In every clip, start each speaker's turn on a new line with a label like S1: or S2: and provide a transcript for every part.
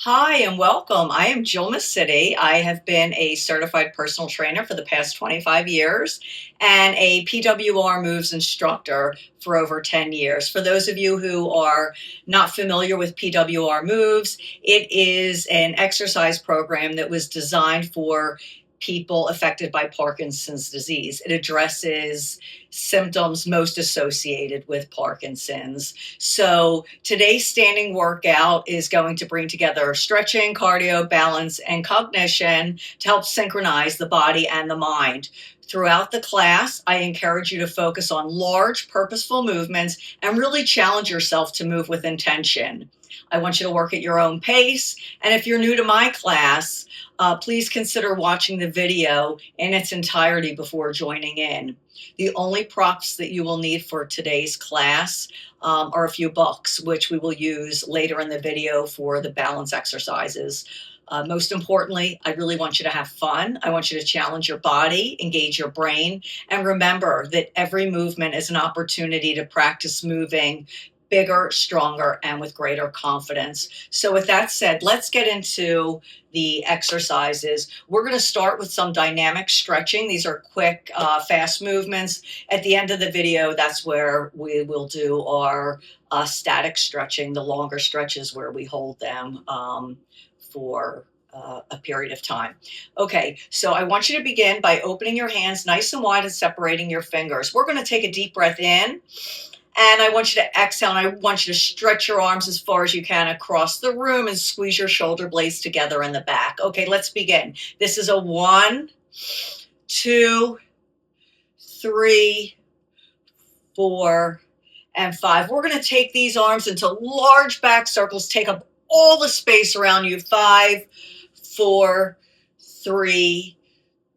S1: Hi and welcome. I am Jill City. I have been a certified personal trainer for the past 25 years and a PWR moves instructor for over 10 years. For those of you who are not familiar with PWR moves, it is an exercise program that was designed for people affected by Parkinson's disease. It addresses symptoms most associated with Parkinson's. So today's standing workout is going to bring together stretching, cardio, balance, and cognition to help synchronize the body and the mind. Throughout the class, I encourage you to focus on large, purposeful movements and really challenge yourself to move with intention. I want you to work at your own pace. And if you're new to my class, please consider watching the video in its entirety before joining in. The only props that you will need for today's class are a few books, which we will use later in the video for the balance exercises. Most importantly, I really want you to have fun. I want you to challenge your body, engage your brain, and remember that every movement is an opportunity to practice moving bigger, stronger, and with greater confidence. So with that said, let's get into the exercises. We're going to start with some dynamic stretching. These are quick, fast movements. At the end of the video, that's where we will do our static stretching, the longer stretches where we hold them for a period of time. Okay, so I want you to begin by opening your hands nice and wide and separating your fingers. We're going to take a deep breath in. And I want you to exhale, and I want you to stretch your arms as far as you can across the room and squeeze your shoulder blades together in the back. Okay, let's begin. This is a 1, 2, 3, 4, and 5. We're going to take these arms into large back circles. Take up all the space around you. 5, 4, 3,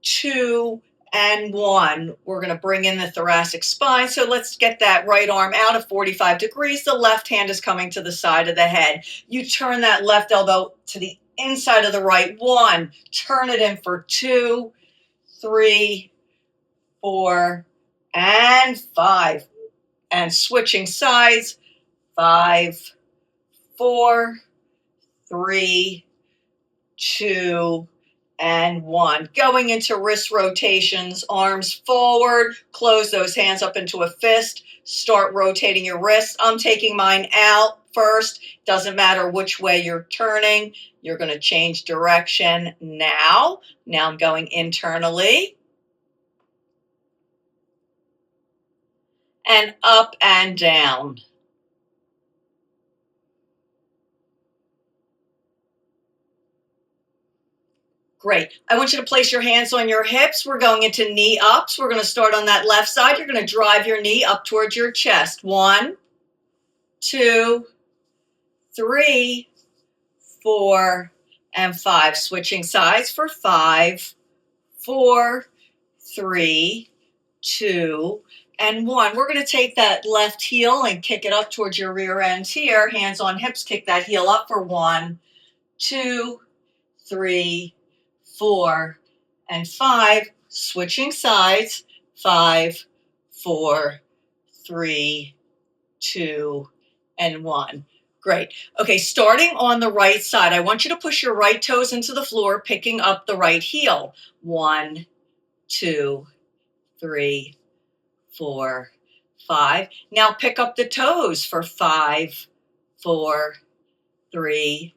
S1: 2, and 1. We're going to bring in the thoracic spine. So let's get that right arm out of 45 degrees. The left hand is coming to the side of the head. You turn that left elbow to the inside of the right. 1. Turn it in for 2, 3, 4, and 5. And switching sides. 5, 4, 3, 2, and 1. Going into wrist rotations, arms forward, close those hands up into a fist, start rotating your wrists. I'm taking mine out first. Doesn't matter which way you're turning. You're going to change direction now. Now I'm going internally. And up and down. Great. I want you to place your hands on your hips. We're going into knee ups. We're going to start on that left side. You're going to drive your knee up towards your chest. 1, 2, 3, 4, and 5. Switching sides for 5, 4, 3, 2, and 1. We're going to take that left heel and kick it up towards your rear end here. Hands on hips. Kick that heel up for 1, 2, 3, 4, and 5. Switching sides. 5, 4, 3, 2, and 1. Great. Okay, starting on the right side, I want you to push your right toes into the floor, picking up the right heel. 1, 2, 3, 4, 5. Now pick up the toes for 5, 4, 3,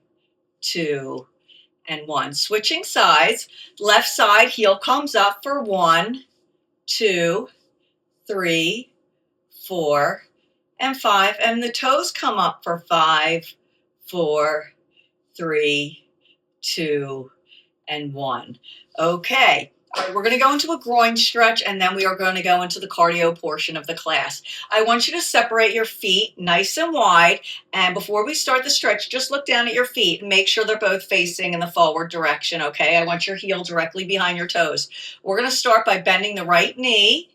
S1: 2, and 1. Switching sides. Left side, heel comes up for 1, 2, 3, 4, and 5. And the toes come up for 5, 4, 3, 2, and 1. Okay. All right, we're going to go into a groin stretch, and then we are going to go into the cardio portion of the class. I want you to separate your feet nice and wide. And before we start the stretch, just look down at your feet and make sure they're both facing in the forward direction, okay? I want your heel directly behind your toes. We're going to start by bending the right knee.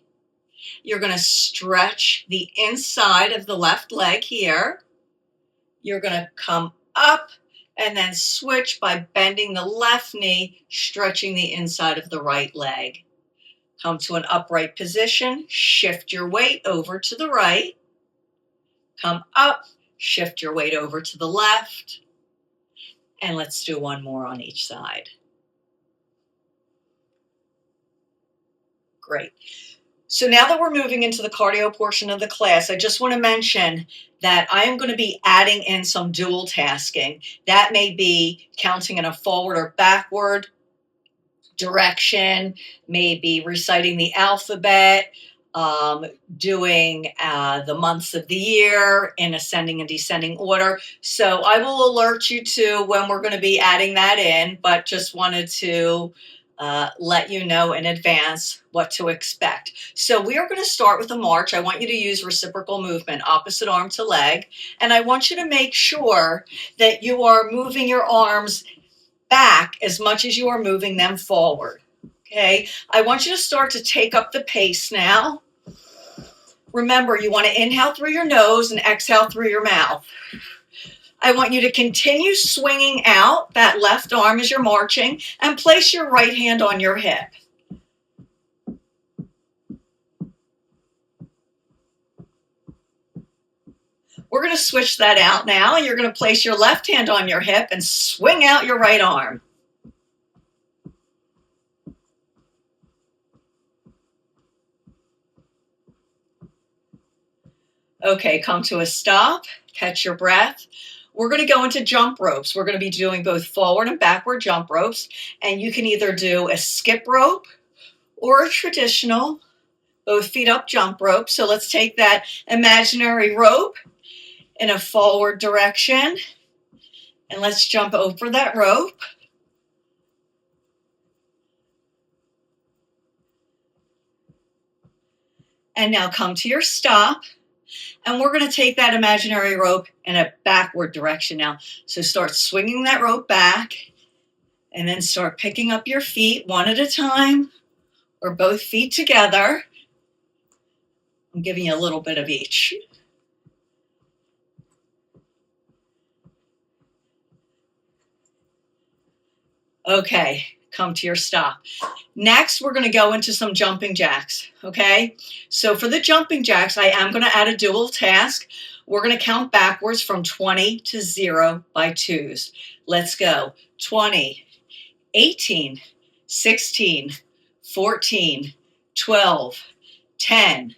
S1: You're going to stretch the inside of the left leg here. You're going to come up and then switch by bending the left knee, stretching the inside of the right leg. Come to an upright position, shift your weight over to the right. Come up, shift your weight over to the left. And let's do one more on each side. Great. So now that we're moving into the cardio portion of the class, I just want to mention that I am going to be adding in some dual tasking. That may be counting in a forward or backward direction, maybe reciting the alphabet, doing the months of the year in ascending and descending order. So I will alert you to when we're going to be adding that in, but just wanted to let you know in advance what to expect. So we are going to start with a march. I want you to use reciprocal movement, opposite arm to leg, and I want you to make sure that you are moving your arms back as much as you are moving them forward. Okay, I want you to start to take up the pace now. Remember, you want to inhale through your nose and exhale through your mouth. I want you to continue swinging out that left arm as you're marching and place your right hand on your hip. We're going to switch that out now. You're going to place your left hand on your hip and swing out your right arm. Okay, come to a stop, catch your breath. We're going to go into jump ropes. We're going to be doing both forward and backward jump ropes, and you can either do a skip rope or a traditional both feet up jump rope. So let's take that imaginary rope in a forward direction, and let's jump over that rope. And now come to your stop. And we're going to take that imaginary rope in a backward direction now. So start swinging that rope back and then start picking up your feet one at a time or both feet together. I'm giving you a little bit of each. Okay, come to your stop. Next, we're going to go into some jumping jacks, okay? So for the jumping jacks, I am going to add a dual task. We're going to count backwards from 20 to 0 by twos. Let's go. 20, 18, 16, 14, 12, 10,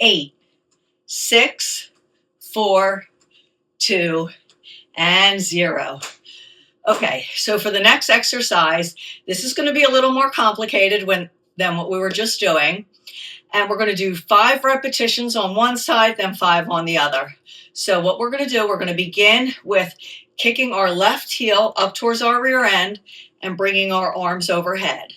S1: 8, 6, 4, 2, and 0. Okay, so for the next exercise, this is going to be a little more complicated than what we were just doing. And we're going to do 5 repetitions on one side, then 5 on the other. So what we're going to do, we're going to begin with kicking our left heel up towards our rear end and bringing our arms overhead.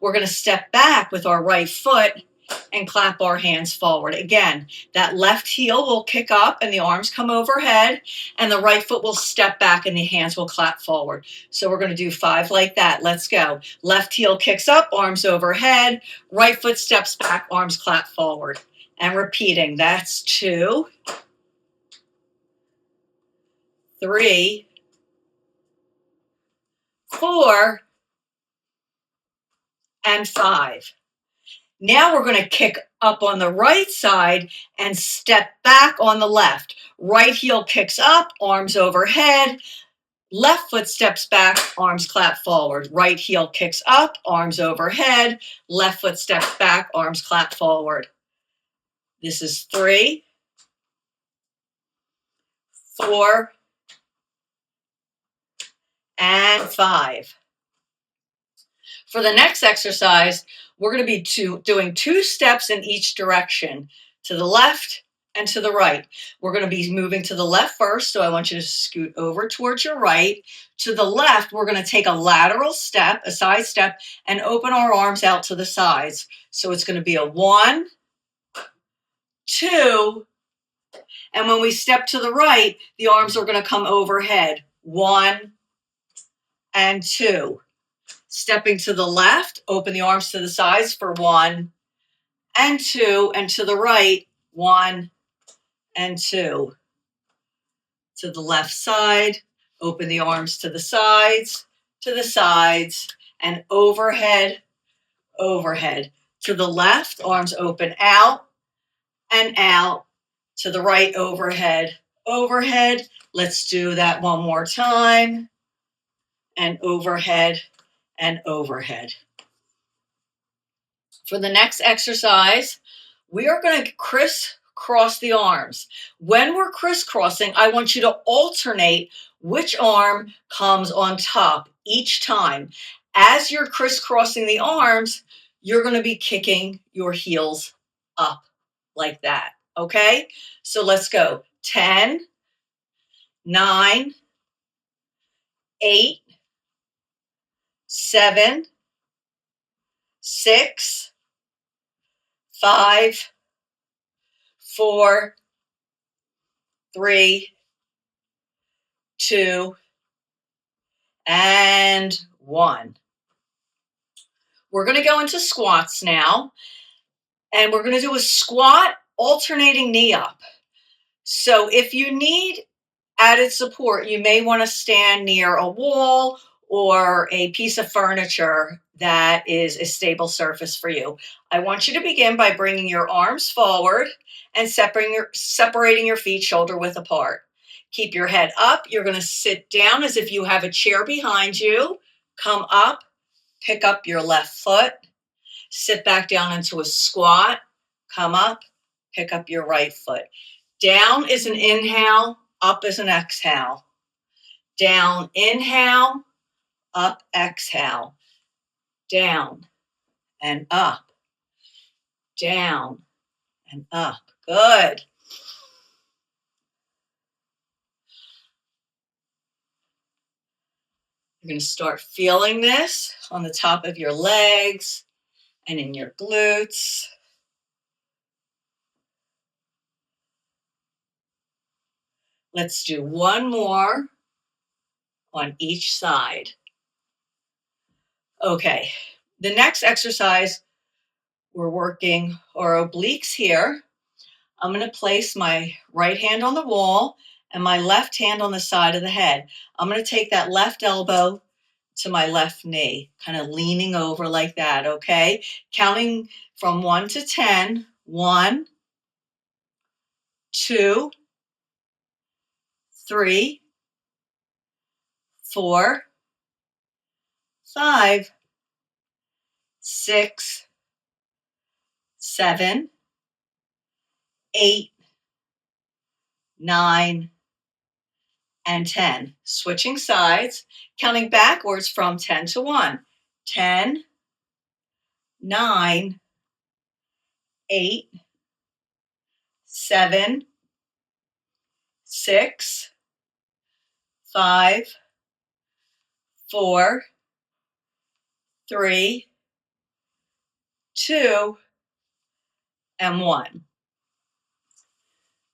S1: We're going to step back with our right foot and clap our hands forward. Again, that left heel will kick up and the arms come overhead, and the right foot will step back and the hands will clap forward. So we're going to do 5 like that. Let's go. Left heel kicks up, arms overhead, right foot steps back, arms clap forward. And repeating, that's 2, 3, 4, and 5. Now we're going to kick up on the right side and step back on the left. Right heel kicks up, arms overhead. Left foot steps back, arms clap forward. Right heel kicks up, arms overhead. Left foot steps back, arms clap forward. This is 3, 4, and 5. For the next exercise, we're going to be doing 2 steps in each direction, to the left and to the right. We're going to be moving to the left first, so I want you to scoot over towards your right. To the left, we're going to take a lateral step, a side step, and open our arms out to the sides. So it's going to be a 1, 2, and when we step to the right, the arms are going to come overhead. 1 and 2. Stepping to the left, open the arms to the sides for 1 and 2, and to the right, 1 and 2. To the left side, open the arms to the sides, and overhead, overhead. To the left, arms open out and out. To the right, overhead, overhead. Let's do that one more time. and overhead and overhead. For the next exercise, we are going to crisscross the arms. When we're crisscrossing, I want you to alternate which arm comes on top each time. As you're crisscrossing the arms, you're going to be kicking your heels up like that, okay? So let's go. 10, 9, 8, 7, 6, 5, 4, 3, 2, and 1. We're going to go into squats now, and we're going to do a squat alternating knee up. So if you need added support, you may want to stand near a wall or a piece of furniture that is a stable surface for you. I want you to begin by bringing your arms forward and separating your feet shoulder width apart. Keep your head up. You're going to sit down as if you have a chair behind you. Come up, pick up your left foot, sit back down into a squat, come up, pick up your right foot. Down is an inhale, up is an exhale. Down, inhale, up, exhale. Down and up. Down and up. Good. You're going to start feeling this on the top of your legs and in your glutes. Let's do one more on each side. Okay, the next exercise, we're working our obliques here. I'm going to place my right hand on the wall and my left hand on the side of the head. I'm going to take that left elbow to my left knee, kind of leaning over like that, okay? Counting from 1 to 10. 1, 2, 3, 4, 5, 6, 7, 8, 9, and 10. Switching sides, counting backwards from 10 to 1. 10, 9, 8, 7, 6, 5, 4, 3, 2, and 1.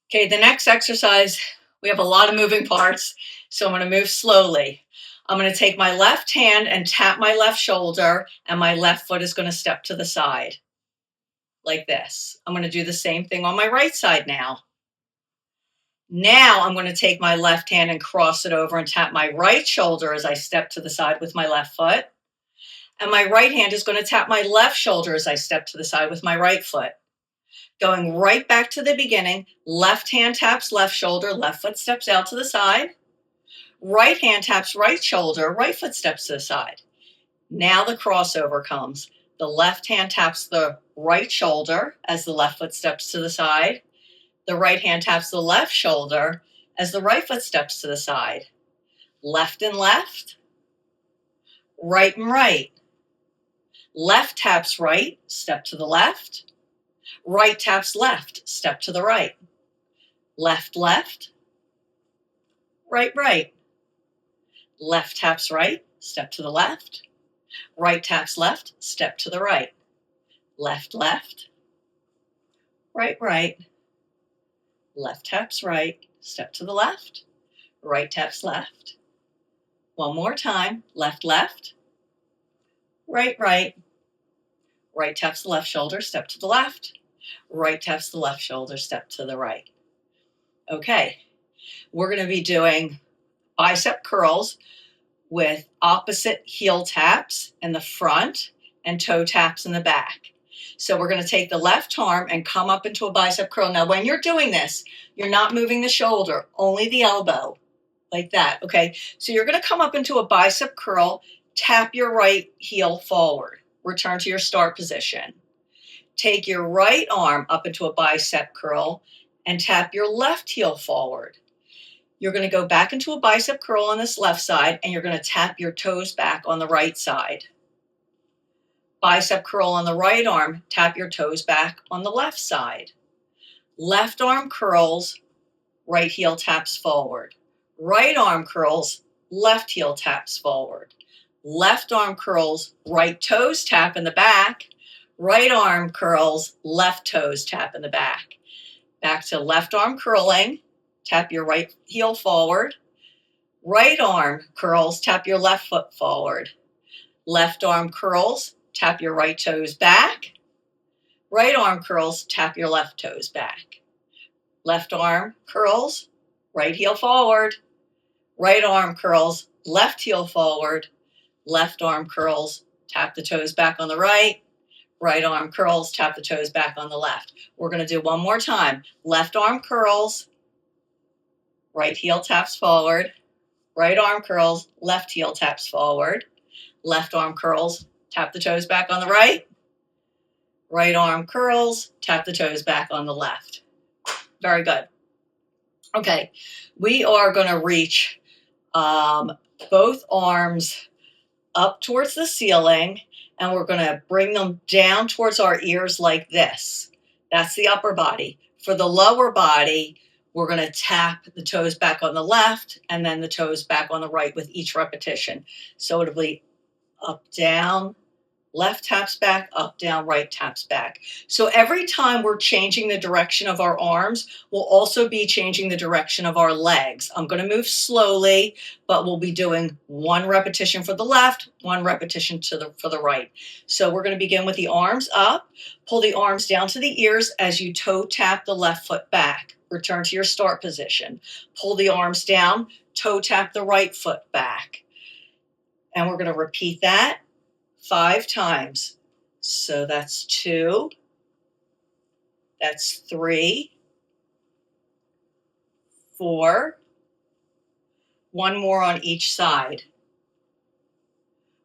S1: Okay, the next exercise, we have a lot of moving parts, so I'm going to move slowly. I'm going to take my left hand and tap my left shoulder, and my left foot is going to step to the side, like this. I'm going to do the same thing on my right side now. Now I'm going to take my left hand and cross it over and tap my right shoulder as I step to the side with my left foot. And my right hand is going to tap my left shoulder as I step to the side with my right foot. Going right back to the beginning, left hand taps left shoulder, left foot steps out to the side. Right hand taps right shoulder, right foot steps to the side. Now the crossover comes. The left hand taps the right shoulder as the left foot steps to the side. The right hand taps the left shoulder as the right foot steps to the side. Left and left, right and right. Left taps right, step to the left. Right taps left, step to the right. Left, left. Right, right. Left taps right, step to the left. Right taps left, step to the right. Left, left. Right, right. Left taps right, step to the left. Right taps left. One more time. Left, left. Right, right. Right taps the left shoulder, step to the left. Right taps the left shoulder, step to the right. Okay, we're going to be doing bicep curls with opposite heel taps in the front and toe taps in the back. So we're going to take the left arm and come up into a bicep curl. Now, when you're doing this, you're not moving the shoulder, only the elbow. like that. Okay, so you're going to come up into a bicep curl, tap your right heel forward, return to your start position. Take your right arm up into a bicep curl and tap your left heel forward. You're going to go back into a bicep curl on this left side, and you're going to tap your toes back on the right side. Bicep curl on the right arm, tap your toes back on the left side. Left arm curls, right heel taps forward. Right arm curls, left heel taps forward. Left arm curls, right toes tap in the back. Right arm curls, left toes tap in the back. Back to left arm curling, tap your right heel forward. Right arm curls, tap your left foot forward. Left arm curls, tap your right toes back. Right arm curls, tap your left toes back. Left arm curls, right heel forward. Right arm curls, left heel forward. Left arm curls, tap the toes back on the right. Right arm curls, tap the toes back on the left. We're going to do one more time. Left arm curls, right heel taps forward. Right arm curls, left heel taps forward. Left arm curls, tap the toes back on the right. Right arm curls, tap the toes back on the left. Very good. Okay, we are going to reach both arms up towards the ceiling, and we're going to bring them down towards our ears like this. That's the upper body. For the lower body, we're going to tap the toes back on the left and then the toes back on the right with each repetition. So it'll be up, down, left taps back, up, down, right taps back. So every time we're changing the direction of our arms, we'll also be changing the direction of our legs. I'm going to move slowly, but we'll be doing one repetition for the left, one repetition for the right. So we're going to begin with the arms up. Pull the arms down to the ears as you toe tap the left foot back. Return to your start position. Pull the arms down, toe tap the right foot back. And we're going to repeat that 5 times. So that's 2, that's 3, 4, one more on each side.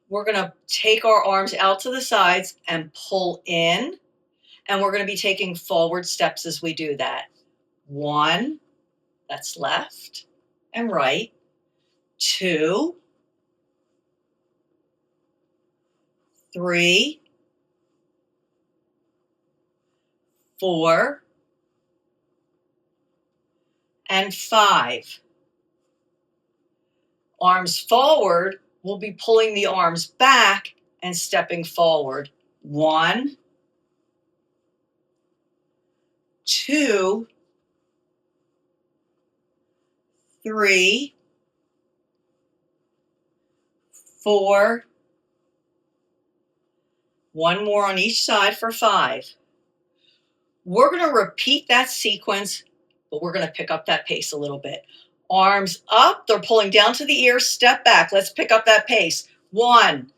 S1: We're going to take our arms out to the sides and pull in, and we're going to be taking forward steps as we do that. 1, that's left and right. 2, 3, 4, and 5. Arms forward, we'll be pulling the arms back and stepping forward. 1, 2, 3, 4, one more on each side for 5. We're going to repeat that sequence, but we're going to pick up that pace a little bit. Arms up, they're pulling down to the ears, step back. Let's pick up that pace. 1,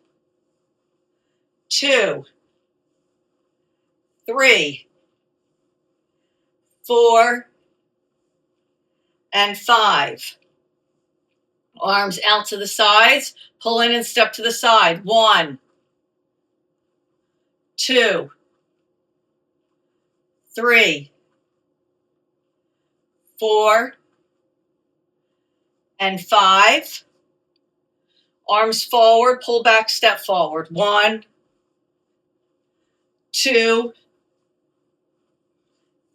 S1: 2, 3, 4, and 5. Arms out to the sides, pull in and step to the side. 1, 2, 3, 4, and 5. Arms forward, pull back, step forward. 1, 2,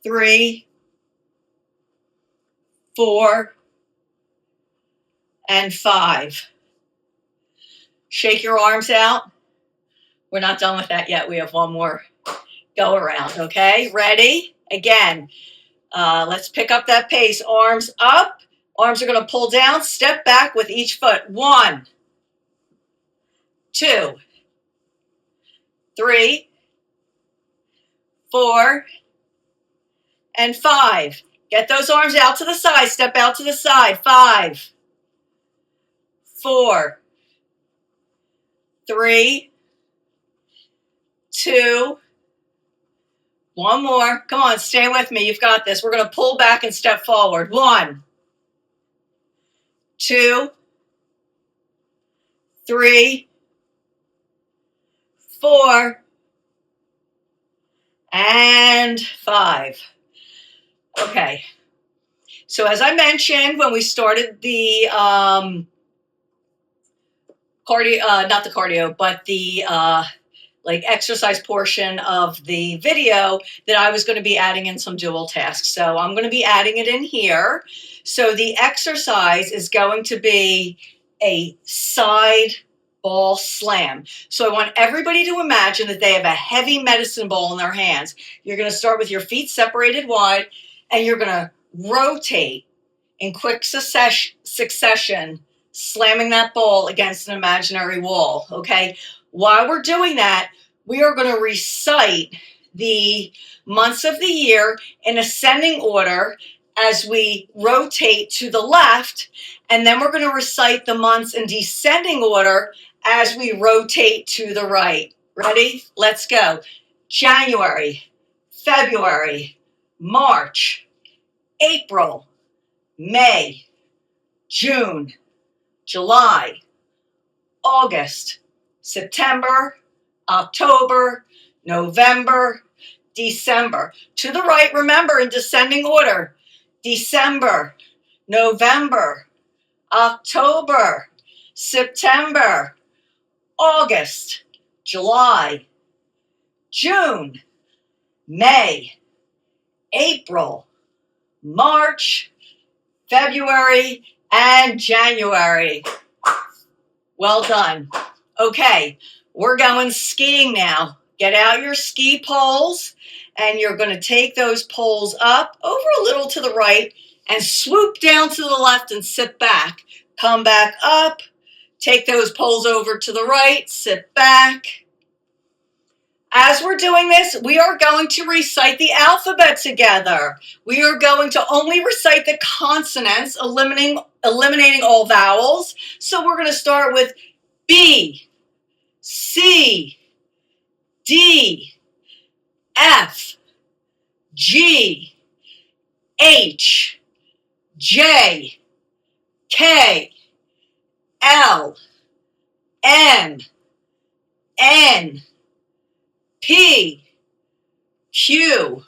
S1: 3, 4, and 5. Shake your arms out. We're not done with that yet. We have one more go around, okay? Ready? Again, let's pick up that pace. Arms up. Arms are going to pull down. Step back with each foot. 1, 2, 3, 4, and 5. Get those arms out to the side. Step out to the side. 5, 4, 3, 2, one more. Come on, stay with me. You've got this. We're going to pull back and step forward. 1, 2, 3, 4, and 5. Okay. So as I mentioned when we started the not the cardio, but the like exercise portion of the video, that I was going to be adding in some dual tasks. So I'm going to be adding it in here. So the exercise is going to be a side ball slam. So I want everybody to imagine that they have a heavy medicine ball in their hands. You're going to start with your feet separated wide, and you're going to rotate in quick succession, slamming that ball against an imaginary wall, okay? While we're doing that, we are going to recite the months of the year in ascending order as we rotate to the left, and then we're going to recite the months in descending order as we rotate to the right. Ready? Let's go. January, February, March, April, May, June, July, August, September, October, November, December. To the right, remember, in descending order. December, November, October, September, August, July, June, May, April, March, February, and January. Well done. Okay, we're going skiing now. Get out your ski poles, and you're going to take those poles up, over a little to the right, and swoop down to the left and sit back. Come back up, take those poles over to the right, sit back. As we're doing this, we are going to recite the alphabet together. We are going to only recite the consonants, eliminating all vowels. So we're going to start with B, C, D, F, G, H, J, K, L, M, N, P, Q,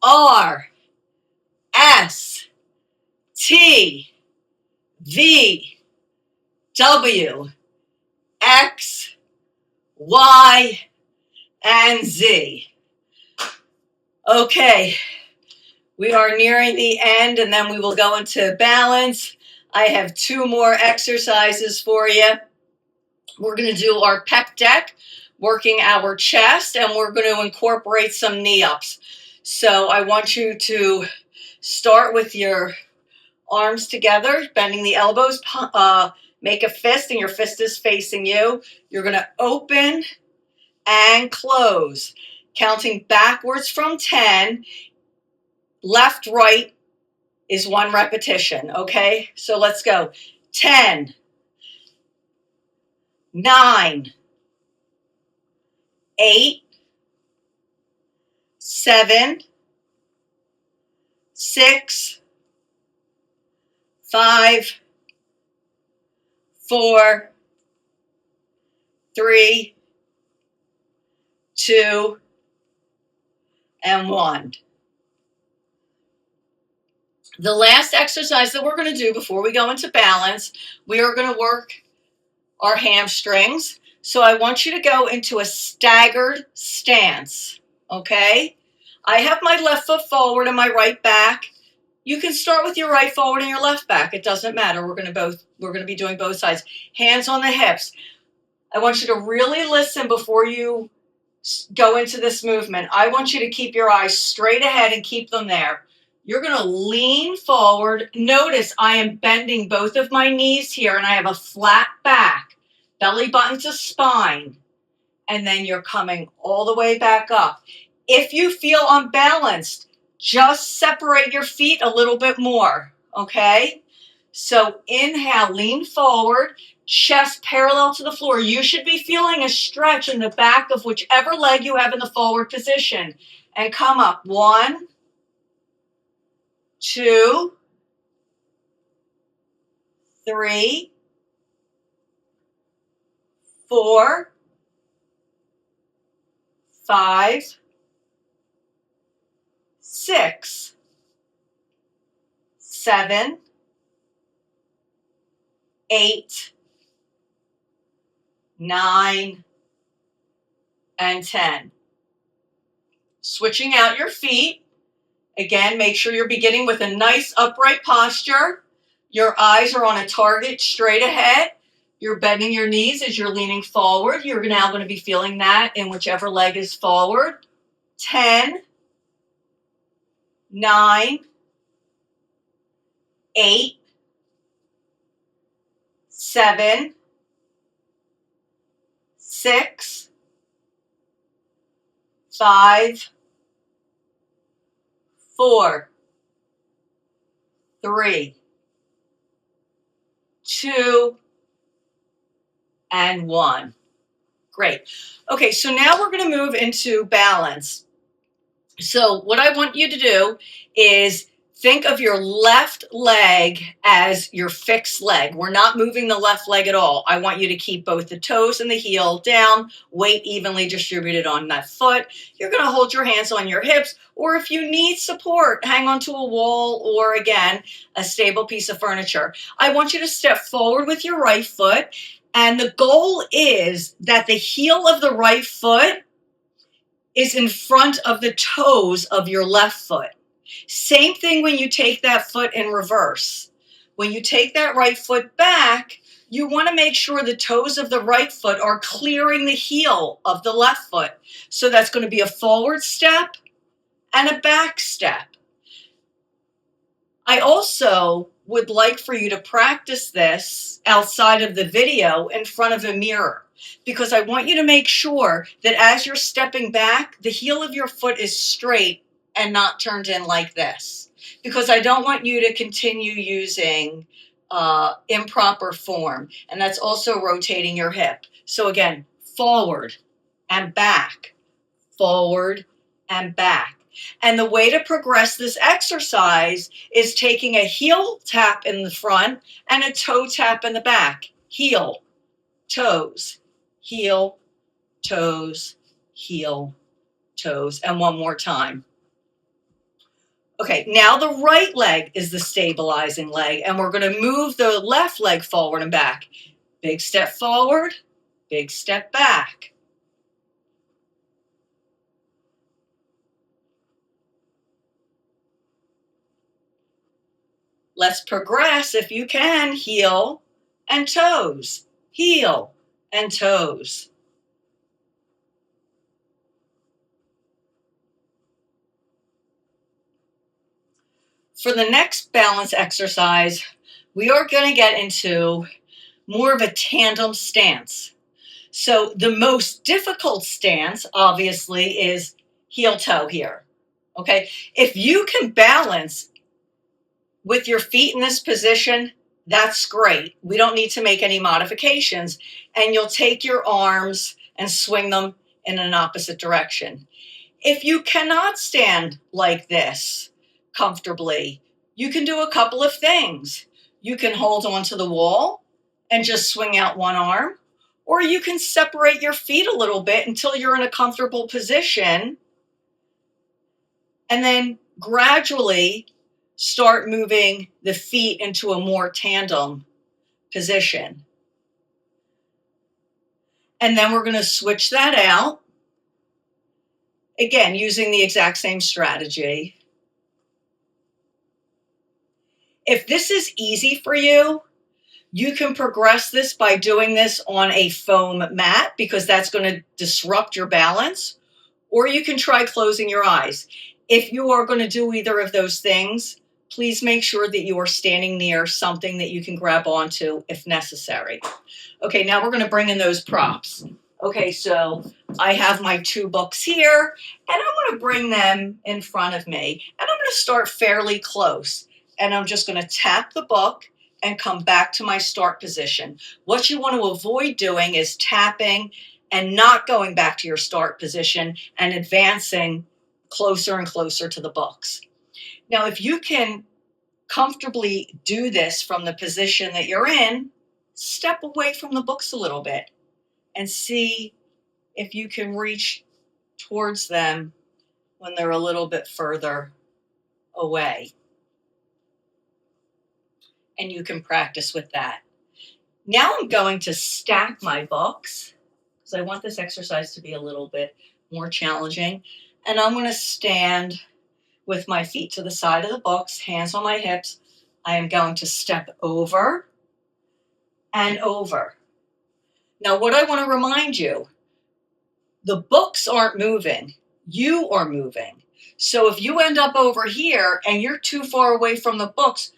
S1: R, S, T, V, W, X, Y, and Z. Okay, we are nearing the end, and then we will go into balance. I have 2 more exercises for you. We're going to do our pec deck, working our chest, and we're going to incorporate some knee ups. So I want you to start with your arms together, bending the elbows, make a fist, and your fist is facing you. You're going to open and close, counting backwards from 10. Left, right is 1 repetition, okay? So let's go. 10, 9, 8, 7, 6, 5, 4, 3, 2, and 1. The last exercise that we're going to do before we go into balance, we are going to work our hamstrings. So I want you to go into a staggered stance, okay? I have my left foot forward and my right back. You can start with your right forward and your left back. It doesn't matter. We're going to be doing both sides. Hands on the hips. I want you to really listen before you go into this movement. I want you to keep your eyes straight ahead and keep them there. You're going to lean forward. Notice I am bending both of my knees here, and I have a flat back, belly button to spine, and then you're coming all the way back up. If you feel unbalanced, just separate your feet a little bit more, okay? So inhale, lean forward, chest parallel to the floor. You should be feeling a stretch in the back of whichever leg you have in the forward position. And come up. 1, 2, 3, 4, 5, 6, 7, 8, 9, and 10. Switching out your feet. Again, make sure you're beginning with a nice upright posture. Your eyes are on a target straight ahead. You're bending your knees as you're leaning forward. You're now going to be feeling that in whichever leg is forward. 10, 9, 8, 7, 6, 5, 4, 3, 2, and 1. Great. Okay, so now we're going to move into balance. So what I want you to do is think of your left leg as your fixed leg. We're not moving the left leg at all. I want you to keep both the toes and the heel down, weight evenly distributed on that foot. You're going to hold your hands on your hips, or if you need support, hang onto a wall or, again, a stable piece of furniture. I want you to step forward with your right foot, and the goal is that the heel of the right foot is in front of the toes of your left foot. Same thing when you take that foot in reverse. When you take that right foot back, you want to make sure the toes of the right foot are clearing the heel of the left foot. So that's going to be a forward step and a back step. I also would like for you to practice this outside of the video in front of a mirror, because I want you to make sure that as you're stepping back, the heel of your foot is straight and not turned in like this, because I don't want you to continue using improper form, and that's also rotating your hip. So again, forward and back, forward and back. And the way to progress this exercise is taking a heel tap in the front and a toe tap in the back. Heel, toes, heel, toes, heel, toes. And one more time. Okay, now the right leg is the stabilizing leg, and we're going to move the left leg forward and back. Big step forward, big step back. Let's progress if you can. Heel and toes, heel and toes. For the next balance exercise, we are going to get into more of a tandem stance. So the most difficult stance, obviously, is heel toe here. Okay, if you can balance with your feet in this position, that's great. We don't need to make any modifications. And you'll take your arms and swing them in an opposite direction. If you cannot stand like this comfortably, you can do a couple of things. You can hold onto the wall and just swing out one arm, or you can separate your feet a little bit until you're in a comfortable position, and then gradually start moving the feet into a more tandem position. And then we're going to switch that out. Again, using the exact same strategy. If this is easy for you, you can progress this by doing this on a foam mat, because that's going to disrupt your balance, or you can try closing your eyes. If you are going to do either of those things, please make sure that you are standing near something that you can grab onto if necessary. Okay, now we're going to bring in those props. Okay, so I have my 2 books here, and I'm going to bring them in front of me, and I'm going to start fairly close, and I'm just going to tap the book and come back to my start position. What you want to avoid doing is tapping and not going back to your start position and advancing closer and closer to the books. Now, if you can comfortably do this from the position that you're in, step away from the books a little bit and see if you can reach towards them when they're a little bit further away. And you can practice with that. Now I'm going to stack my books because I want this exercise to be a little bit more challenging. And I'm going to stand with my feet to the side of the books, hands on my hips. I am going to step over and over. Now, what I want to remind you, the books aren't moving. You are moving. So if you end up over here and you're too far away from the books,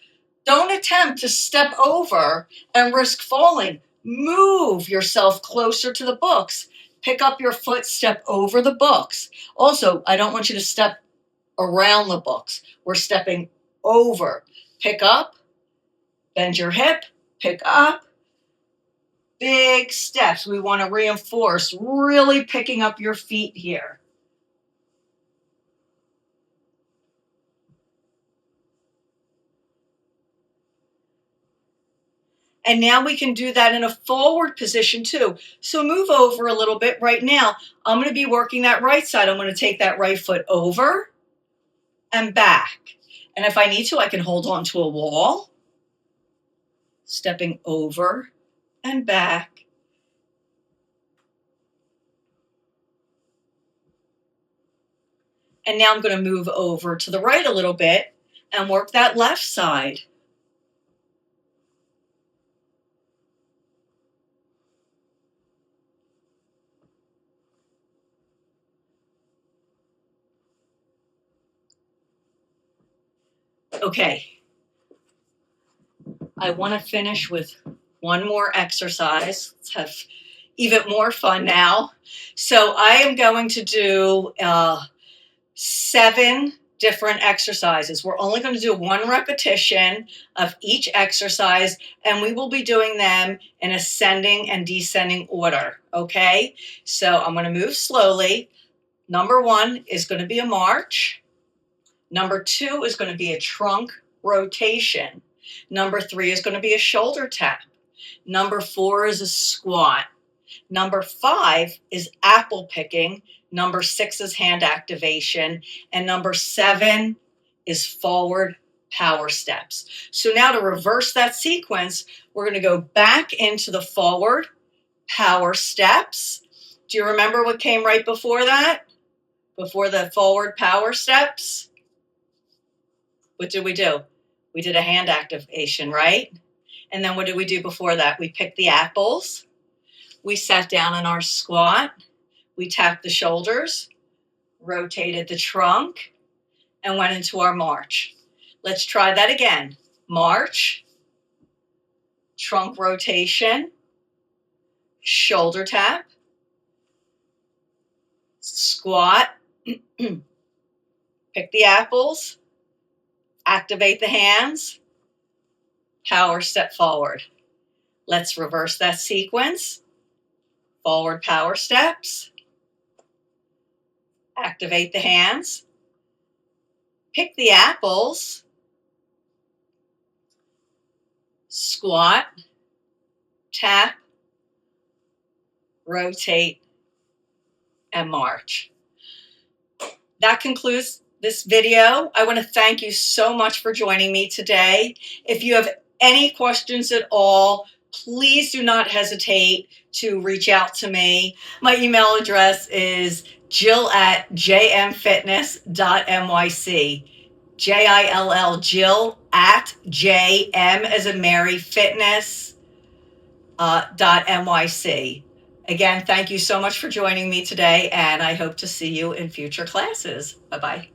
S1: don't attempt to step over and risk falling. Move yourself closer to the books. Pick up your foot, step over the books. Also, I don't want you to step around the books. We're stepping over. Pick up, bend your hip, pick up. Big steps. We want to reinforce really picking up your feet here. And now we can do that in a forward position too. So move over a little bit right now. I'm going to be working that right side. I'm going to take that right foot over and back. And if I need to, I can hold on to a wall, stepping over and back. And now I'm going to move over to the right a little bit and work that left side. Okay, I want to finish with one more exercise. Let's have even more fun now. So I am going to do 7 different exercises. We're only going to do 1 repetition of each exercise, and we will be doing them in ascending and descending order, okay? So I'm going to move slowly. Number 1 is going to be a march. Number 2 is going to be a trunk rotation. Number 3 is going to be a shoulder tap. Number 4 is a squat. Number 5 is apple picking. Number 6 is hand activation. And number 7 is forward power steps. So now to reverse that sequence, we're going to go back into the forward power steps. Do you remember what came right before that? Before the forward power steps? What did we do? We did a hand activation, right? And then what did we do before that? We picked the apples. We sat down in our squat. We tapped the shoulders, rotated the trunk, and went into our march. Let's try that again. March, trunk rotation, shoulder tap, squat, pick the apples, activate the hands, power step forward. Let's reverse that sequence. Forward power steps, activate the hands, pick the apples, squat, tap, rotate, and march. That concludes this video. I want to thank you so much for joining me today. If you have any questions at all, please do not hesitate to reach out to me. My email address is jill@jmfitness.nyc. Jill, Jill at jm as in Mary fitness .nyc. Again, thank you so much for joining me today, and I hope to see you in future classes. Bye-bye.